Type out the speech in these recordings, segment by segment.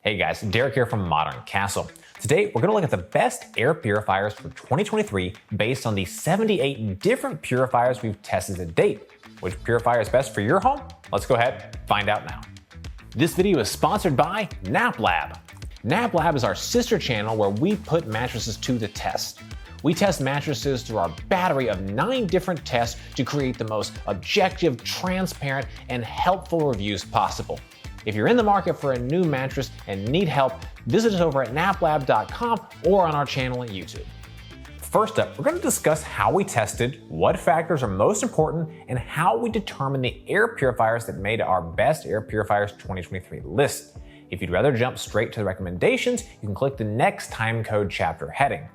Hey guys, Derek here from Modern Castle. Today we're going to look at the best air purifiers for 2023 based on the 78 different purifiers we've tested to date. Which purifier is best for your home? Let's go ahead and find out now. This video is sponsored by NapLab. NapLab is our sister channel where we put mattresses to the test. We test mattresses through our battery of 9 different tests to create the most objective, transparent, and helpful reviews possible. If you're in the market for a new mattress and need help, visit us over at naplab.com or on our channel at YouTube. First up, we're going to discuss how we tested, what factors are most important, and how we determine the air purifiers that made our best air purifiers 2023 list. If you'd rather jump straight to the recommendations, you can click the next timecode chapter heading.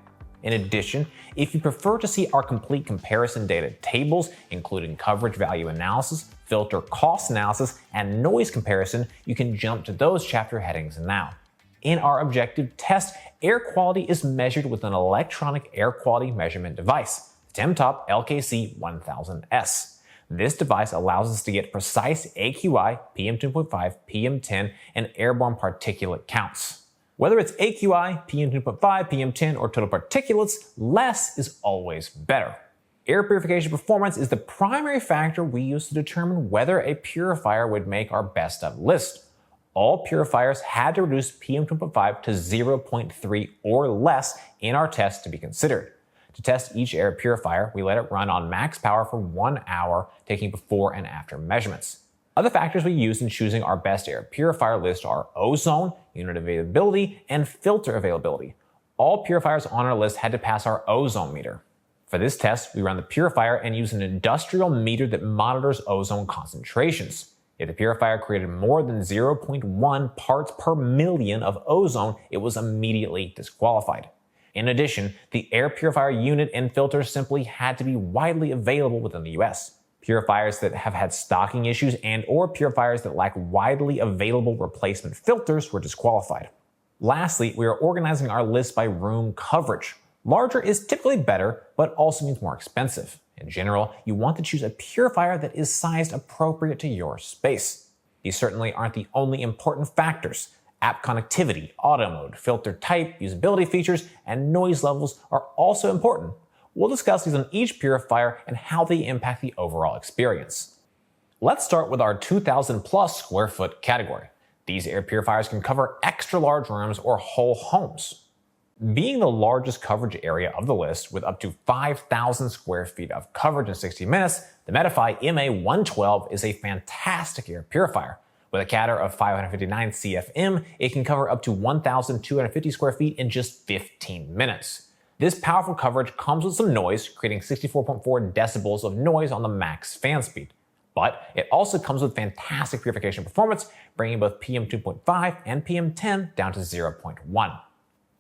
In addition, if you prefer to see our complete comparison data tables, including coverage value analysis, filter cost analysis, and noise comparison, you can jump to those chapter headings now. In our objective test, air quality is measured with an electronic air quality measurement device, Timtop LKC 1000S. This device allows us to get precise AQI, PM2.5, PM10, and airborne particulate counts. Whether it's AQI, PM2.5, PM10, or total particulates, less is always better. Air purification performance is the primary factor we use to determine whether a purifier would make our best of list. All purifiers had to reduce PM2.5 to 0.3 or less in our test to be considered. To test each air purifier, we let it run on max power for 1 hour, taking before and after measurements. Other factors we use in choosing our best air purifier list are ozone, unit availability, and filter availability. All purifiers on our list had to pass our ozone meter. For this test, we ran the purifier and used an industrial meter that monitors ozone concentrations. If the purifier created more than 0.1 parts per million of ozone, it was immediately disqualified. In addition, the air purifier unit and filters simply had to be widely available within the US. Purifiers that have had stocking issues and/or purifiers that lack widely available replacement filters were disqualified. Lastly, we are organizing our list by room coverage. Larger is typically better, but also means more expensive. In general, you want to choose a purifier that is sized appropriate to your space. These certainly aren't the only important factors. App connectivity, auto mode, filter type, usability features, and noise levels are also important. We'll discuss these on each purifier and how they impact the overall experience. Let's start with our 2,000 plus square foot category. These air purifiers can cover extra large rooms or whole homes. Being the largest coverage area of the list with up to 5,000 square feet of coverage in 60 minutes, the Medify MA112 is a fantastic air purifier. With a CATR of 559 CFM, it can cover up to 1,250 square feet in just 15 minutes. This powerful coverage comes with some noise, creating 64.4 decibels of noise on the max fan speed. But it also comes with fantastic purification performance, bringing both PM2.5 and PM10 down to 0.1.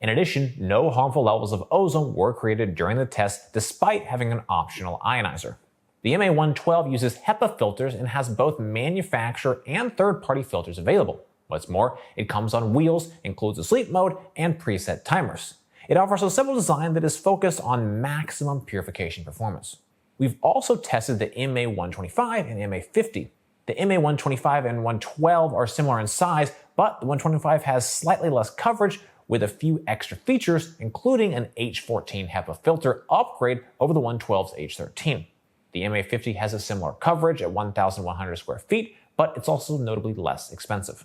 In addition, no harmful levels of ozone were created during the test despite having an optional ionizer. The MA112 uses HEPA filters and has both manufacturer and third-party filters available. What's more, it comes on wheels, includes a sleep mode, and preset timers. It offers a simple design that is focused on maximum purification performance. We've also tested the MA125 and MA50. The MA125 and 112 are similar in size, but the 125 has slightly less coverage with a few extra features, including an H14 HEPA filter upgrade over the 112's H13. The MA50 has a similar coverage at 1,100 square feet, but it's also notably less expensive.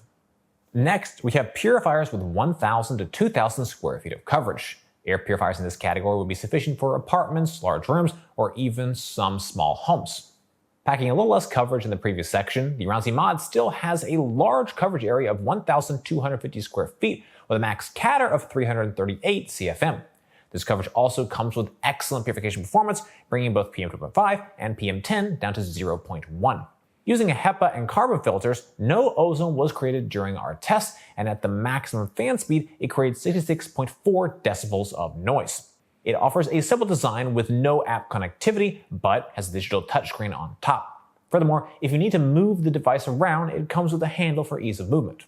Next, we have purifiers with 1,000 to 2,000 square feet of coverage. Air purifiers in this category will be sufficient for apartments, large rooms, or even some small homes. Packing a little less coverage in the previous section, the Rouncy Mod still has a large coverage area of 1,250 square feet with a max CATR of 338 CFM. This coverage also comes with excellent purification performance, bringing both PM2.5 and PM10 down to 0.1. Using a HEPA and carbon filters, no ozone was created during our test, and at the maximum fan speed, it creates 66.4 decibels of noise. It offers a simple design with no app connectivity, but has a digital touchscreen on top. Furthermore, if you need to move the device around, it comes with a handle for ease of movement.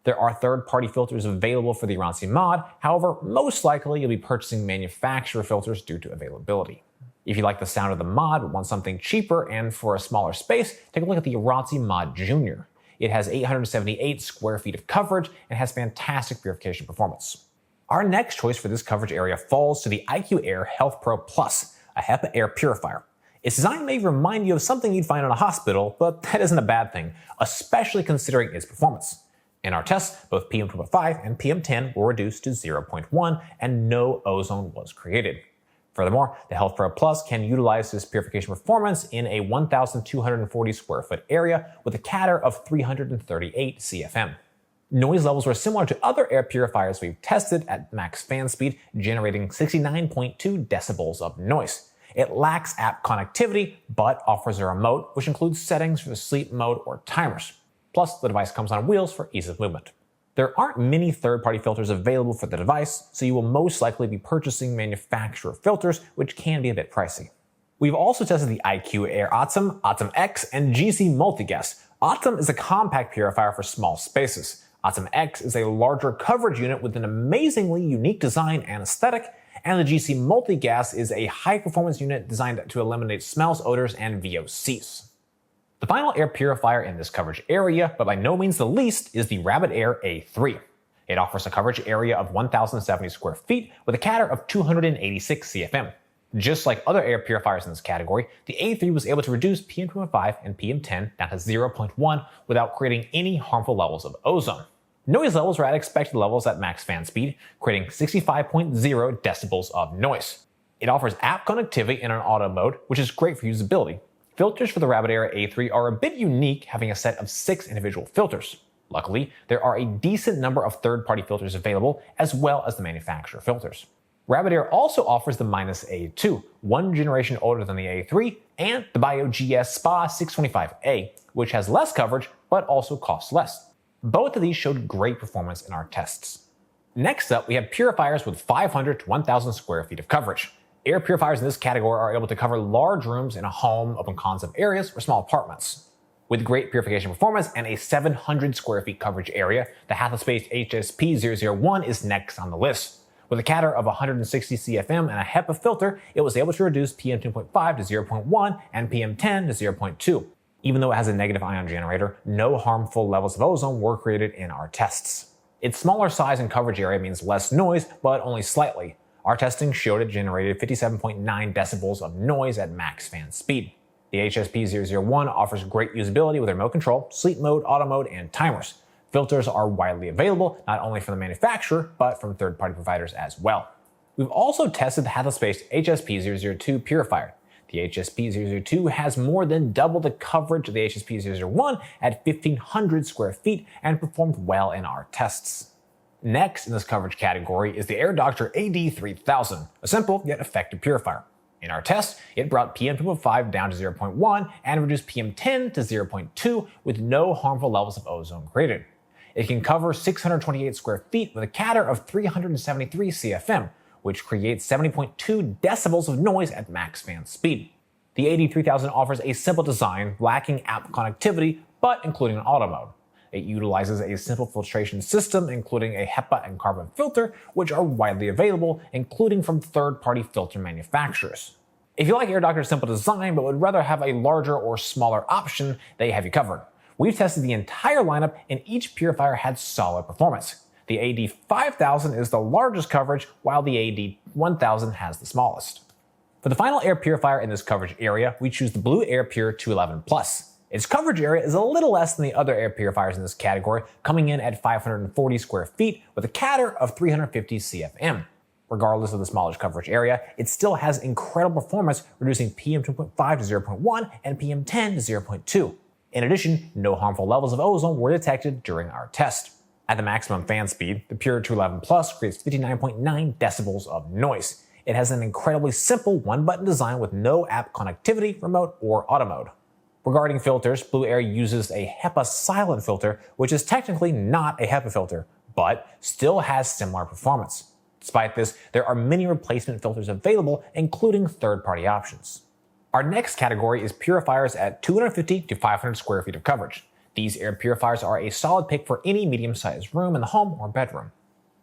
There are third-party filters available for the Rouncy Mod, however, most likely you'll be purchasing manufacturer filters due to availability. If you like the sound of the mod but want something cheaper and for a smaller space, take a look at the Rouncy Mod Junior. It has 878 square feet of coverage and has fantastic purification performance. Our next choice for this coverage area falls to the IQ Air Health Pro Plus, a HEPA air purifier. Its design may remind you of something you'd find in a hospital, but that isn't a bad thing, especially considering its performance. In our tests, both PM2.5 and PM10 were reduced to 0.1 and no ozone was created. Furthermore, the Health Pro Plus can utilize this purification performance in a 1,240 square foot area with a CADR of 338 CFM. Noise levels were similar to other air purifiers we've tested at max fan speed, generating 69.2 decibels of noise. It lacks app connectivity, but offers a remote, which includes settings for the sleep mode or timers. Plus, the device comes on wheels for ease of movement. There aren't many third-party filters available for the device, so you will most likely be purchasing manufacturer filters, which can be a bit pricey. We've also tested the IQ Air Atom, Atom X, and GC Multigas. Atom is a compact purifier for small spaces. Atom X is a larger coverage unit with an amazingly unique design and aesthetic, and the GC Multigas is a high-performance unit designed to eliminate smells, odors, and VOCs. The final air purifier in this coverage area, but by no means the least, is the Rabbit Air A3. It offers a coverage area of 1,070 square feet with a CADR of 286 CFM. Just like other air purifiers in this category, the A3 was able to reduce PM2.5 and PM10 down to 0.1 without creating any harmful levels of ozone. Noise levels were at expected levels at max fan speed, creating 65.0 decibels of noise. It offers app connectivity in an auto mode, which is great for usability. Filters for the Rabbit Air A3 are a bit unique, having a set of 6 individual filters. Luckily, there are a decent number of third-party filters available, as well as the manufacturer filters. Rabbit Air also offers the -A2, one generation older than the A3, and the BioGS Spa 625A, which has less coverage, but also costs less. Both of these showed great performance in our tests. Next up, we have purifiers with 500 to 1,000 square feet of coverage. Air purifiers in this category are able to cover large rooms in a home, open concept areas, or small apartments. With great purification performance and a 700 square feet coverage area, the Hatha-based HSP001 is next on the list. With a CADR of 160 CFM and a HEPA filter, it was able to reduce PM2.5 to 0.1 and PM10 to 0.2. Even though it has a negative ion generator, no harmful levels of ozone were created in our tests. Its smaller size and coverage area means less noise, but only slightly. Our testing showed it generated 57.9 decibels of noise at max fan speed. The HSP001 offers great usability with remote control, sleep mode, auto mode, and timers. Filters are widely available, not only from the manufacturer, but from third-party providers as well. We've also tested the Hatha-based HSP002 purifier. The HSP002 has more than double the coverage of the HSP001 at 1,500 square feet and performed well in our tests. Next in this coverage category is the AirDoctor AD3000, a simple yet effective purifier. In our test, it brought PM2.5 down to 0.1 and reduced PM10 to 0.2 with no harmful levels of ozone created. It can cover 628 square feet with a CADR of 373 CFM, which creates 70.2 decibels of noise at max fan speed. The AD3000 offers a simple design, lacking app connectivity, but including an auto mode. It utilizes a simple filtration system, including a HEPA and carbon filter, which are widely available, including from third-party filter manufacturers. If you like AirDoctor's simple design but would rather have a larger or smaller option, they have you covered. We've tested the entire lineup and each purifier had solid performance. The AD5000 is the largest coverage, while the AD1000 has the smallest. For the final air purifier in this coverage area, we choose the Blue Air Pure 211 Plus. Its coverage area is a little less than the other air purifiers in this category, coming in at 540 square feet with a CADR of 350 CFM. Regardless of the smallish coverage area, it still has incredible performance, reducing PM2.5 to 0.1 and PM10 to 0.2. In addition, no harmful levels of ozone were detected during our test. At the maximum fan speed, the Pure 211 Plus creates 59.9 decibels of noise. It has an incredibly simple one-button design with no app connectivity, remote, or auto mode. Regarding filters, Blue Air uses a HEPA silent filter, which is technically not a HEPA filter, but still has similar performance. Despite this, there are many replacement filters available, including third-party options. Our next category is purifiers at 250 to 500 square feet of coverage. These air purifiers are a solid pick for any medium-sized room in the home or bedroom.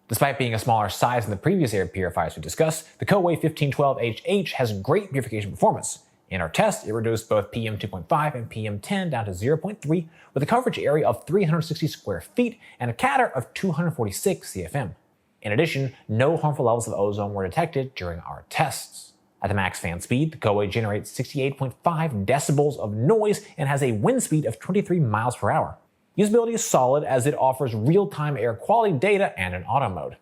Despite being a smaller size than the previous air purifiers we discussed, the Coway 1512HH has great purification performance. In our test, it reduced both PM 2.5 and PM 10 down to 0.3 with a coverage area of 360 square feet and a CATR of 246 CFM. In addition, no harmful levels of ozone were detected during our tests. At the max fan speed, the Kowei generates 68.5 decibels of noise and has a wind speed of 23 miles per hour. Usability is solid as it offers real-time air quality data and an auto mode.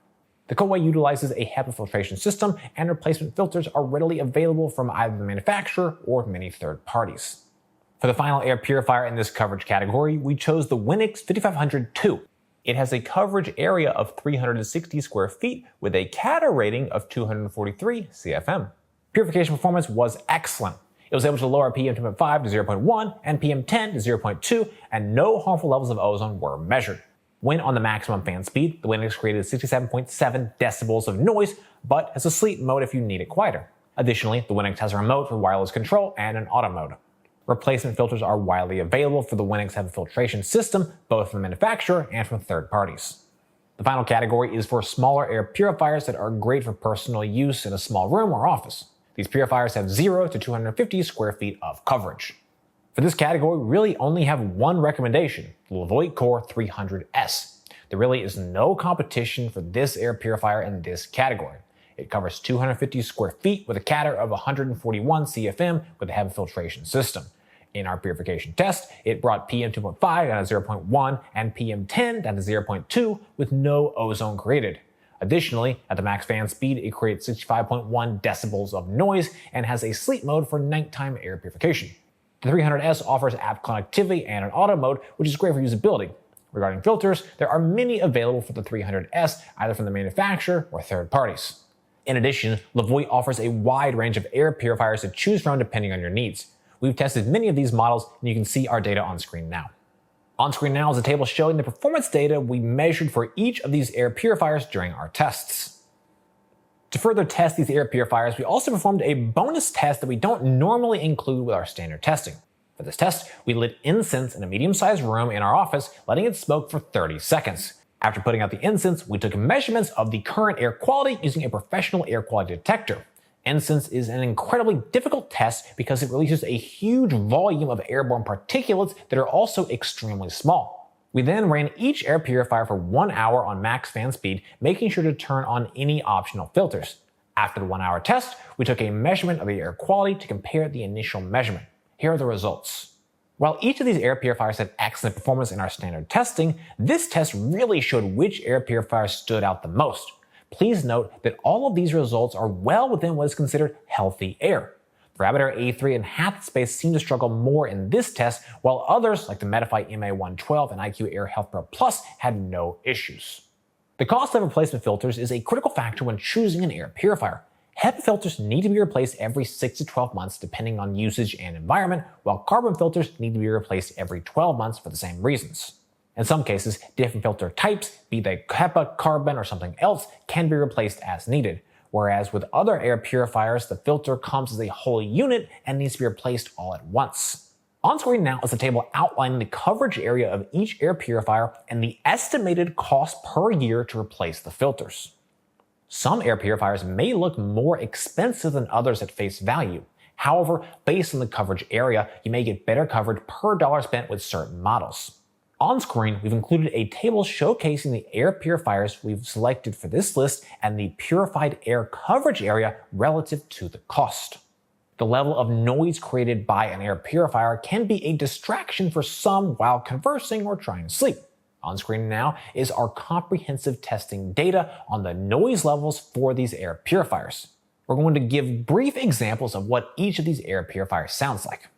The Kowei utilizes a HEPA filtration system, and replacement filters are readily available from either the manufacturer or many third parties. For the final air purifier in this coverage category, we chose the Winix 5500 II. It has a coverage area of 360 square feet with a CATR rating of 243 CFM. Purification performance was excellent. It was able to lower PM 2.5 to 0.1 and PM 10 to 0.2, and no harmful levels of ozone were measured. When on the maximum fan speed, the Winix created 67.7 decibels of noise, but has a sleep mode if you need it quieter. Additionally, the Winix has a remote for wireless control and an auto mode. Replacement filters are widely available for the Winix HEPA filtration system, both from the manufacturer and from third parties. The final category is for smaller air purifiers that are great for personal use in a small room or office. These purifiers have 0 to 250 square feet of coverage. For this category, we really only have one recommendation, the Levoit Core 300S. There really is no competition for this air purifier in this category. It covers 250 square feet with a CATR of 141 CFM with a HEPA filtration system. In our purification test, it brought PM 2.5 down to 0.1 and PM 10 down to 0.2 with no ozone created. Additionally, at the max fan speed, it creates 65.1 decibels of noise and has a sleep mode for nighttime air purification. The 300S offers app connectivity and an auto mode, which is great for usability. Regarding filters, there are many available for the 300S, either from the manufacturer or third parties. In addition, Levoit offers a wide range of air purifiers to choose from depending on your needs. We've tested many of these models, and you can see our data on screen now. On screen now is a table showing the performance data we measured for each of these air purifiers during our tests. To further test these air purifiers, we also performed a bonus test that we don't normally include with our standard testing. For this test, we lit incense in a medium-sized room in our office, letting it smoke for 30 seconds. After putting out the incense, we took measurements of the current air quality using a professional air quality detector. Incense is an incredibly difficult test because it releases a huge volume of airborne particulates that are also extremely small. We then ran each air purifier for 1 hour on max fan speed, making sure to turn on any optional filters. After the 1 hour test, we took a measurement of the air quality to compare the initial measurement. Here are the results. While each of these air purifiers had excellent performance in our standard testing, this test really showed which air purifier stood out the most. Please note that all of these results are well within what is considered healthy air. The Rabbit Air A3 and Half Space seem to struggle more in this test, while others like the Medify MA112 and IQ Air Health Pro Plus had no issues. The cost of replacement filters is a critical factor when choosing an air purifier. HEPA filters need to be replaced every 6 to 12 months depending on usage and environment, while carbon filters need to be replaced every 12 months for the same reasons. In some cases, different filter types, be they HEPA, carbon, or something else, can be replaced as needed, whereas with other air purifiers, the filter comes as a whole unit and needs to be replaced all at once. On screen now is a table outlining the coverage area of each air purifier and the estimated cost per year to replace the filters. Some air purifiers may look more expensive than others at face value. However, based on the coverage area, you may get better coverage per dollar spent with certain models. On screen, we've included a table showcasing the air purifiers we've selected for this list and the purified air coverage area relative to the cost. The level of noise created by an air purifier can be a distraction for some while conversing or trying to sleep. On screen now is our comprehensive testing data on the noise levels for these air purifiers. We're going to give brief examples of what each of these air purifiers sounds like.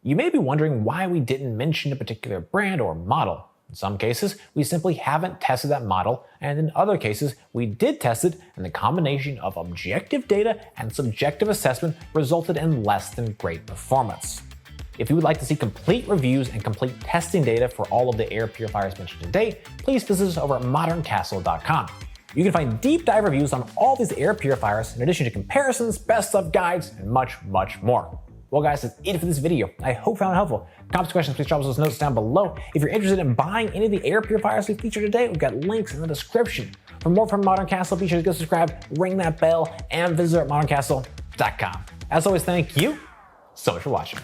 You may be wondering why we didn't mention a particular brand or model. In some cases, we simply haven't tested that model, and in other cases, we did test it, and the combination of objective data and subjective assessment resulted in less than great performance. If you would like to see complete reviews and complete testing data for all of the air purifiers mentioned today, please visit us over at moderncastle.com. You can find deep dive reviews on all these air purifiers, in addition to comparisons, best of guides, and much, much more. Well guys, that's it for this video. I hope you found it helpful. Comments, questions, please drop those notes down below. If you're interested in buying any of the air purifiers we featured today, we've got links in the description. For more from Modern Castle, be sure to go subscribe, ring that bell, and visit our moderncastle.com. As always, thank you so much for watching.